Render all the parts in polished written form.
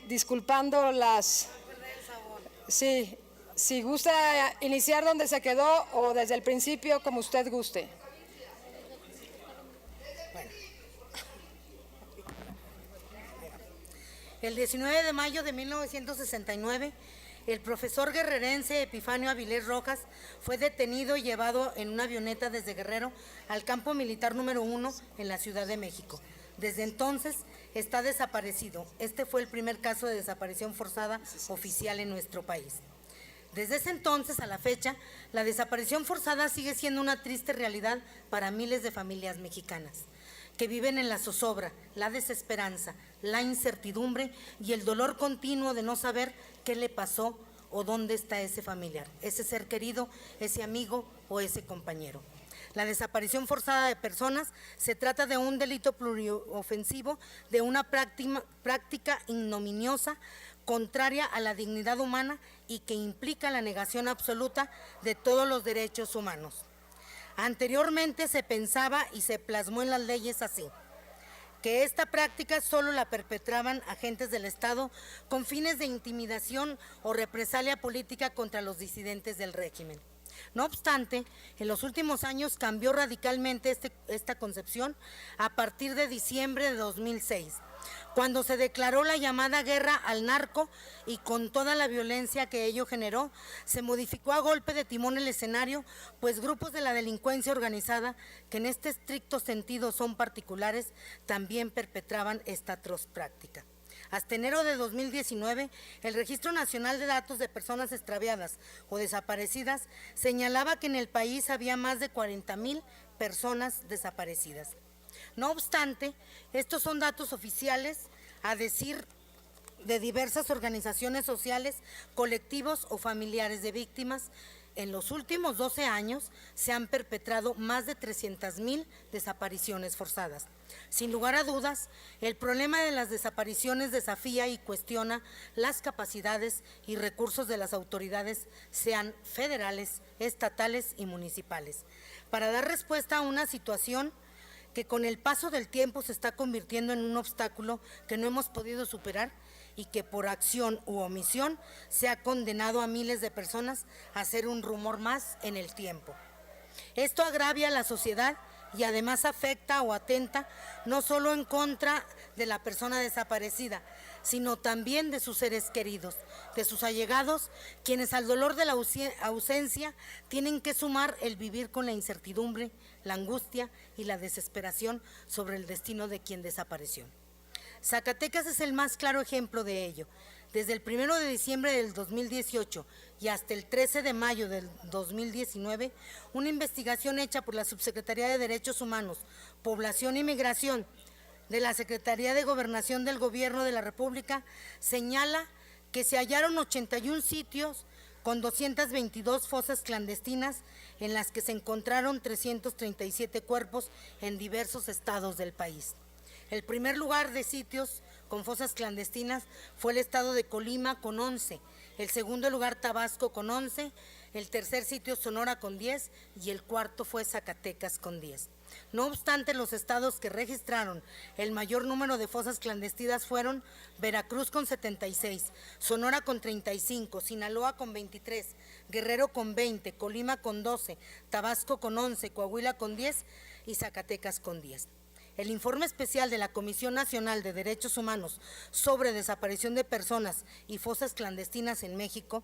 disculpando las... Sí, si gusta iniciar donde se quedó o desde el principio, como usted guste. El 19 de mayo de 1969, el profesor guerrerense Epifanio Avilés Rojas fue detenido y llevado en una avioneta desde Guerrero al campo militar número 1 en la Ciudad de México. Desde entonces está desaparecido. Este fue el primer caso de desaparición forzada oficial en nuestro país. Desde ese entonces a la fecha, la desaparición forzada sigue siendo una triste realidad para miles de familias mexicanas que viven en la zozobra, la desesperanza, la incertidumbre y el dolor continuo de no saber qué le pasó o dónde está ese familiar, ese ser querido, ese amigo o ese compañero. La desaparición forzada de personas se trata de un delito pluriofensivo, de una práctica ignominiosa, contraria a la dignidad humana y que implica la negación absoluta de todos los derechos humanos. Anteriormente se pensaba y se plasmó en las leyes así, que esta práctica solo la perpetraban agentes del Estado con fines de intimidación o represalia política contra los disidentes del régimen. No obstante, en los últimos años cambió radicalmente esta concepción a partir de diciembre de 2006, cuando se declaró la llamada guerra al narco y con toda la violencia que ello generó, se modificó a golpe de timón el escenario, pues grupos de la delincuencia organizada, que en este estricto sentido son particulares, también perpetraban esta atroz práctica. Hasta enero de 2019, el Registro Nacional de Datos de Personas Extraviadas o Desaparecidas señalaba que en el país había más de 40,000 personas desaparecidas. No obstante, estos son datos oficiales a decir de diversas organizaciones sociales, colectivos o familiares de víctimas. En los últimos 12 años se han perpetrado más de 300,000 desapariciones forzadas. Sin lugar a dudas, el problema de las desapariciones desafía y cuestiona las capacidades y recursos de las autoridades, sean federales, estatales y municipales, para dar respuesta a una situación que con el paso del tiempo se está convirtiendo en un obstáculo que no hemos podido superar y que por acción u omisión se ha condenado a miles de personas a ser un rumor más en el tiempo. Esto agravia a la sociedad y además afecta o atenta no solo en contra de la persona desaparecida, sino también de sus seres queridos, de sus allegados, quienes al dolor de la ausencia tienen que sumar el vivir con la incertidumbre, la angustia y la desesperación sobre el destino de quien desapareció. Zacatecas es el más claro ejemplo de ello. Desde el 1 de diciembre del 2018 y hasta el 13 de mayo del 2019, una investigación hecha por la Subsecretaría de Derechos Humanos, Población y Migración de la Secretaría de Gobernación del Gobierno de la República señala que se hallaron 81 sitios con 222 fosas clandestinas en las que se encontraron 337 cuerpos en diversos estados del país. El primer lugar de sitios con fosas clandestinas fue el estado de Colima con 11, el segundo lugar Tabasco con 11, el tercer sitio Sonora con 10 y el cuarto fue Zacatecas con 10. No obstante, los estados que registraron el mayor número de fosas clandestinas fueron Veracruz con 76, Sonora con 35, Sinaloa con 23, Guerrero con 20, Colima con 12, Tabasco con 11, Coahuila con 10 y Zacatecas con 10. El informe especial de la Comisión Nacional de Derechos Humanos sobre desaparición de personas y fosas clandestinas en México,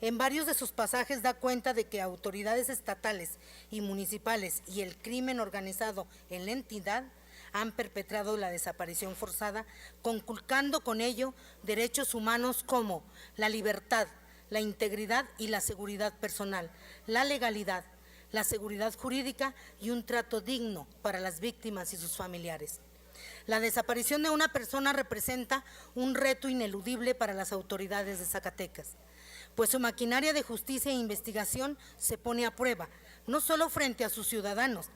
en varios de sus pasajes da cuenta de que autoridades estatales y municipales y el crimen organizado en la entidad han perpetrado la desaparición forzada, conculcando con ello derechos humanos como la libertad, la integridad y la seguridad personal, la legalidad, la seguridad jurídica y un trato digno para las víctimas y sus familiares. La desaparición de una persona representa un reto ineludible para las autoridades de Zacatecas, pues su maquinaria de justicia e investigación se pone a prueba, no solo frente a sus ciudadanos,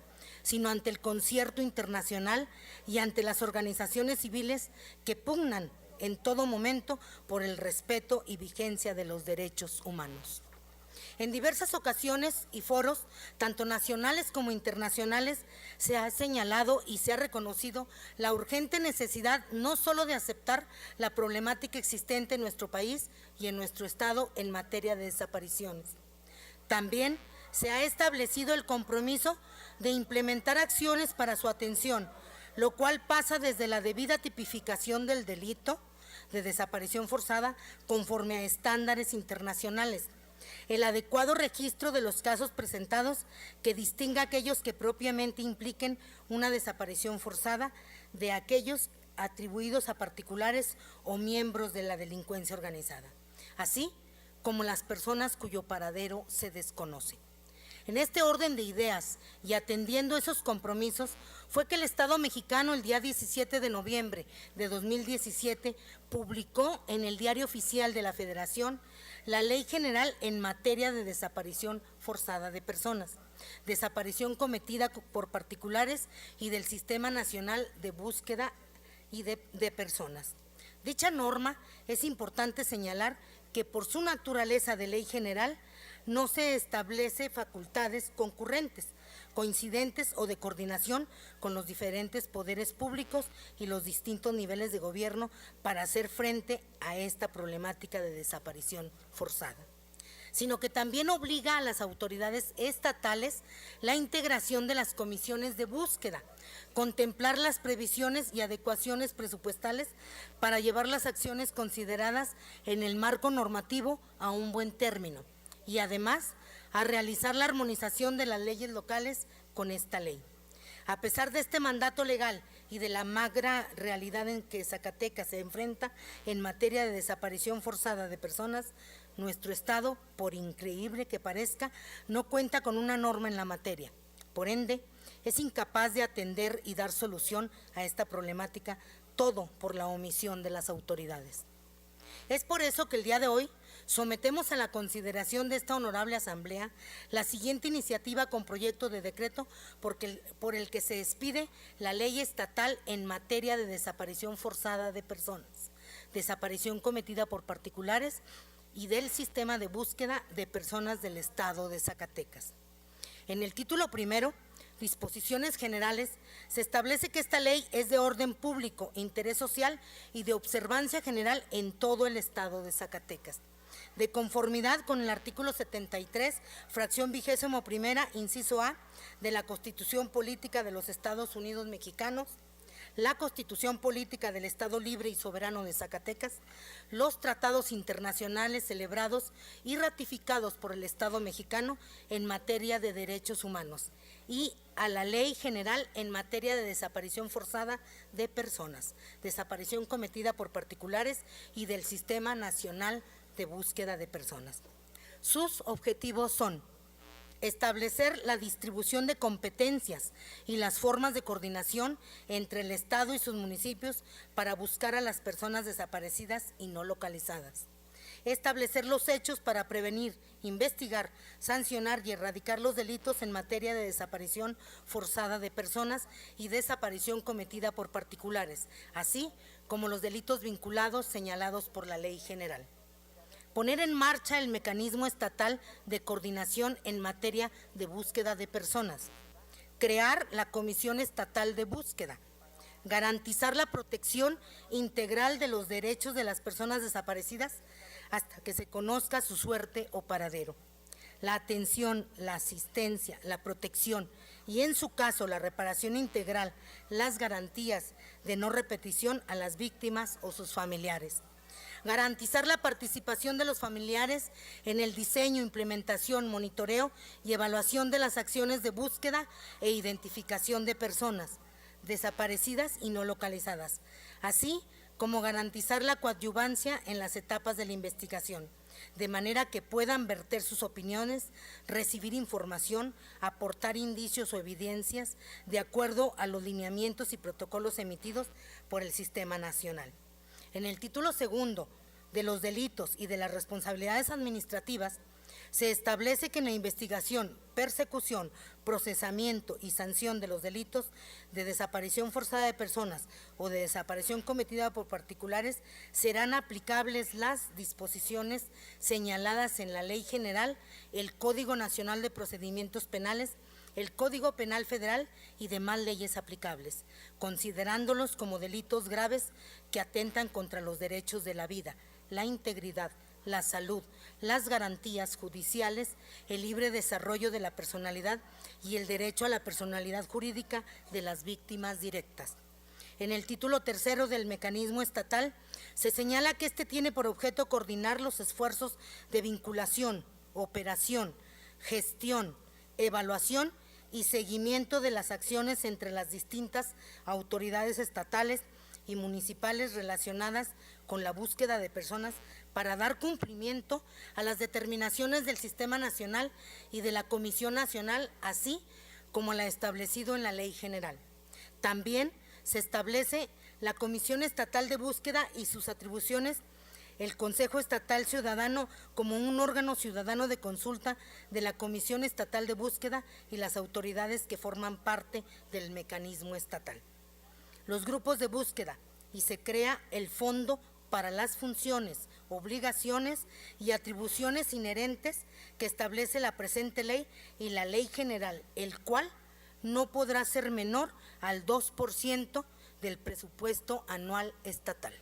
sino ante el concierto internacional y ante las organizaciones civiles que pugnan en todo momento por el respeto y vigencia de los derechos humanos. En diversas ocasiones y foros, tanto nacionales como internacionales, se ha señalado y se ha reconocido la urgente necesidad no solo de aceptar la problemática existente en nuestro país y en nuestro estado en materia de desapariciones. También se ha establecido el compromiso de implementar acciones para su atención, lo cual pasa desde la debida tipificación del delito de desaparición forzada conforme a estándares internacionales, el adecuado registro de los casos presentados que distinga aquellos que propiamente impliquen una desaparición forzada de aquellos atribuidos a particulares o miembros de la delincuencia organizada, así como las personas cuyo paradero se desconoce. En este orden de ideas y atendiendo esos compromisos, fue que el Estado mexicano el día 17 de noviembre de 2017 publicó en el Diario Oficial de la Federación la Ley General en materia de desaparición forzada de personas, desaparición cometida por particulares y del Sistema Nacional de Búsqueda y de Personas. Dicha norma es importante señalar que por su naturaleza de ley general no se establece facultades concurrentes, coincidentes o de coordinación con los diferentes poderes públicos y los distintos niveles de gobierno para hacer frente a esta problemática de desaparición forzada, sino que también obliga a las autoridades estatales la integración de las comisiones de búsqueda, contemplar las previsiones y adecuaciones presupuestales para llevar las acciones consideradas en el marco normativo a un buen término y además a realizar la armonización de las leyes locales con esta ley. A pesar de este mandato legal y de la magra realidad en que Zacatecas se enfrenta en materia de desaparición forzada de personas, nuestro estado, por increíble que parezca, no cuenta con una norma en la materia. Por ende, es incapaz de atender y dar solución a esta problemática, todo por la omisión de las autoridades. Es por eso que el día de hoy sometemos a la consideración de esta honorable asamblea la siguiente iniciativa con proyecto de decreto por el que se expide la ley estatal en materia de desaparición forzada de personas, desaparición cometida por particulares y del sistema de búsqueda de personas del estado de Zacatecas. En el título primero, disposiciones generales, se establece que esta ley es de orden público, interés social y de observancia general en todo el estado de Zacatecas. De conformidad con el artículo 73, fracción 21ª, inciso A, de la Constitución Política de los Estados Unidos Mexicanos, la Constitución Política del Estado Libre y Soberano de Zacatecas, los tratados internacionales celebrados y ratificados por el Estado mexicano en materia de derechos humanos y a la Ley General en materia de desaparición forzada de personas, desaparición cometida por particulares y del Sistema Nacional de Búsqueda de Personas. Sus objetivos son establecer la distribución de competencias y las formas de coordinación entre el Estado y sus municipios para buscar a las personas desaparecidas y no localizadas. Establecer los hechos para prevenir, investigar, sancionar y erradicar los delitos en materia de desaparición forzada de personas y desaparición cometida por particulares, así como los delitos vinculados señalados por la Ley General. Poner en marcha el mecanismo estatal de coordinación en materia de búsqueda de personas, crear la Comisión Estatal de Búsqueda, garantizar la protección integral de los derechos de las personas desaparecidas hasta que se conozca su suerte o paradero, la atención, la asistencia, la protección y en su caso la reparación integral, las garantías de no repetición a las víctimas o sus familiares. Garantizar la participación de los familiares en el diseño, implementación, monitoreo y evaluación de las acciones de búsqueda e identificación de personas desaparecidas y no localizadas, así como garantizar la coadyuvancia en las etapas de la investigación, de manera que puedan verter sus opiniones, recibir información, aportar indicios o evidencias de acuerdo a los lineamientos y protocolos emitidos por el Sistema Nacional. En el título segundo, de los delitos y de las responsabilidades administrativas, se establece que en la investigación, persecución, procesamiento y sanción de los delitos de desaparición forzada de personas o de desaparición cometida por particulares serán aplicables las disposiciones señaladas en la Ley General, el Código Nacional de Procedimientos Penales, el Código Penal Federal y demás leyes aplicables, considerándolos como delitos graves que atentan contra los derechos de la vida, la integridad, la salud, las garantías judiciales, el libre desarrollo de la personalidad y el derecho a la personalidad jurídica de las víctimas directas. En el título tercero del mecanismo estatal se señala que este tiene por objeto coordinar los esfuerzos de vinculación, operación, gestión, evaluación y seguimiento de las acciones entre las distintas autoridades estatales y municipales relacionadas con la búsqueda de personas para dar cumplimiento a las determinaciones del Sistema Nacional y de la Comisión Nacional, así como la establecido en la Ley General. También se establece la Comisión Estatal de Búsqueda y sus atribuciones, el Consejo Estatal Ciudadano como un órgano ciudadano de consulta de la Comisión Estatal de Búsqueda y las autoridades que forman parte del mecanismo estatal. Los grupos de búsqueda, y se crea el Fondo para las funciones, obligaciones y atribuciones inherentes que establece la presente ley y la Ley General, el cual no podrá ser menor al 2% del presupuesto anual estatal.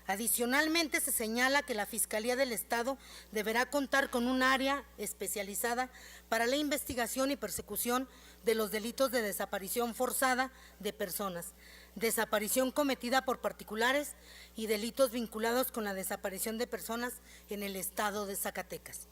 Adicionalmente, se señala que la Fiscalía del Estado deberá contar con un área especializada para la investigación y persecución de los delitos de desaparición forzada de personas, desaparición cometida por particulares y delitos vinculados con la desaparición de personas en el estado de Zacatecas.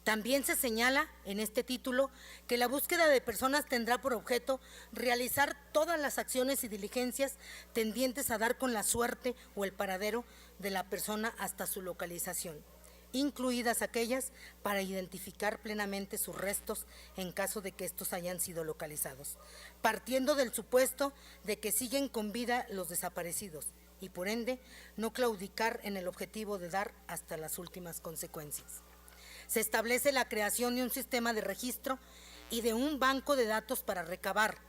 También se señala en este título que la búsqueda de personas tendrá por objeto realizar todas las acciones y diligencias tendientes a dar con la suerte o el paradero de la persona hasta su localización, incluidas aquellas para identificar plenamente sus restos en caso de que estos hayan sido localizados, partiendo del supuesto de que siguen con vida los desaparecidos y por ende no claudicar en el objetivo de dar hasta las últimas consecuencias. Se establece la creación de un sistema de registro y de un banco de datos para recabar,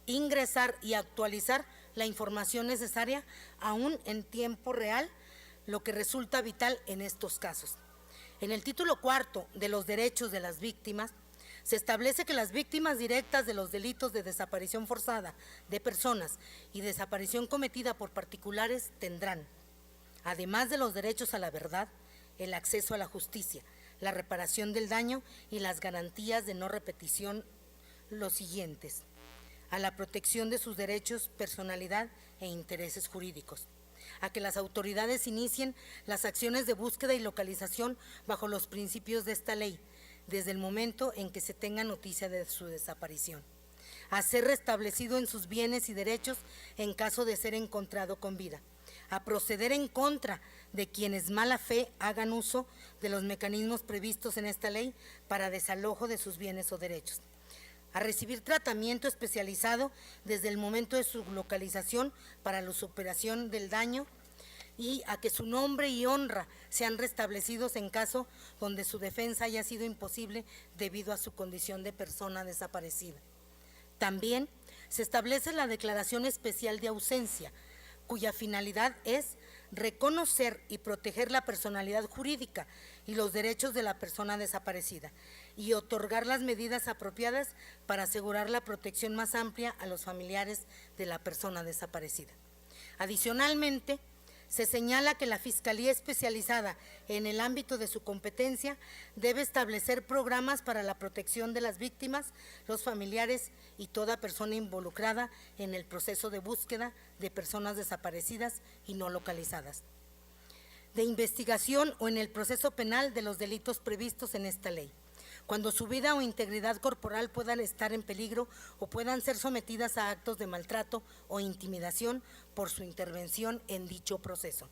ingresar y actualizar la información necesaria aún en tiempo real, lo que resulta vital en estos casos. En el título cuarto de los derechos de las víctimas, se establece que las víctimas directas de los delitos de desaparición forzada de personas y desaparición cometida por particulares tendrán, además de los derechos a la verdad, el acceso a la justicia, la reparación del daño y las garantías de no repetición, los siguientes: a la protección de sus derechos, personalidad e intereses jurídicos, a que las autoridades inicien las acciones de búsqueda y localización bajo los principios de esta ley, desde el momento en que se tenga noticia de su desaparición, a ser restablecido en sus bienes y derechos en caso de ser encontrado con vida, a proceder en contra de quienes mala fe hagan uso de los mecanismos previstos en esta ley para desalojo de sus bienes o derechos, a recibir tratamiento especializado desde el momento de su localización para la superación del daño y a que su nombre y honra sean restablecidos en caso donde su defensa haya sido imposible debido a su condición de persona desaparecida. También se establece la declaración especial de ausencia, cuya finalidad es reconocer y proteger la personalidad jurídica y los derechos de la persona desaparecida y otorgar las medidas apropiadas para asegurar la protección más amplia a los familiares de la persona desaparecida. Adicionalmente, se señala que la Fiscalía especializada en el ámbito de su competencia debe establecer programas para la protección de las víctimas, los familiares y toda persona involucrada en el proceso de búsqueda de personas desaparecidas y no localizadas, de investigación o en el proceso penal de los delitos previstos en esta ley, cuando su vida o integridad corporal puedan estar en peligro o puedan ser sometidas a actos de maltrato o intimidación por su intervención en dicho proceso.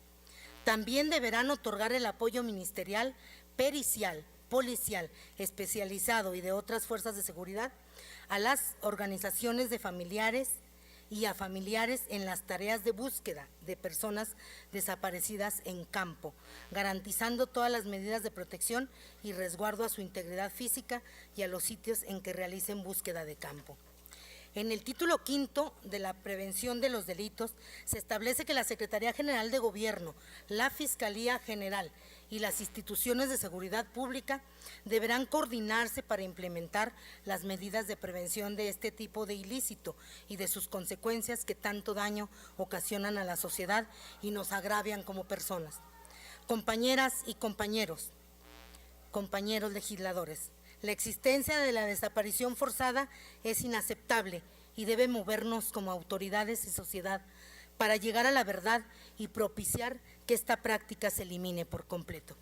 También deberán otorgar el apoyo ministerial, pericial, policial, especializado y de otras fuerzas de seguridad a las organizaciones de familiares y a familiares en las tareas de búsqueda de personas desaparecidas en campo, garantizando todas las medidas de protección y resguardo a su integridad física y a los sitios en que realicen búsqueda de campo. En el título quinto de la prevención de los delitos se establece que la Secretaría General de Gobierno, la Fiscalía General y las instituciones de seguridad pública deberán coordinarse para implementar las medidas de prevención de este tipo de ilícito y de sus consecuencias que tanto daño ocasionan a la sociedad y nos agravian como personas. Compañeras y compañeros legisladores, la existencia de la desaparición forzada es inaceptable y debe movernos como autoridades y sociedad para llegar a la verdad y propiciar que esta práctica se elimine por completo.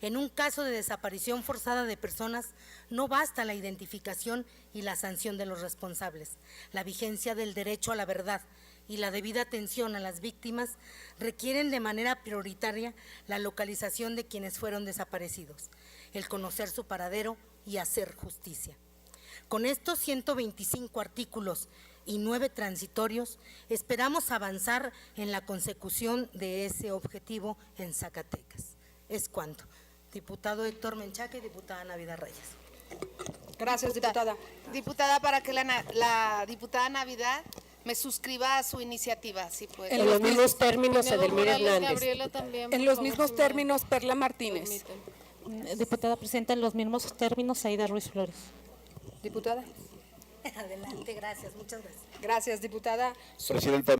En un caso de desaparición forzada de personas, no basta la identificación y la sanción de los responsables. La vigencia del derecho a la verdad y la debida atención a las víctimas requieren de manera prioritaria la localización de quienes fueron desaparecidos, el conocer su paradero y hacer justicia. Con estos 125 artículos y 9 transitorios, esperamos avanzar en la consecución de ese objetivo en Zacatecas. Es cuanto. Diputado Héctor Menchaca y diputada Navidad Reyes. Gracias, diputada. Diputada, para que la diputada Navidad me suscriba a su iniciativa, si puede. En los mismos términos, Edelmira Hernández. Gabriela también. En los mismos términos, Perla Martínez. Diputada presenta en los mismos términos, Aida Ruiz Flores. Diputada. Adelante, gracias, muchas gracias. Gracias, diputada. Presidenta.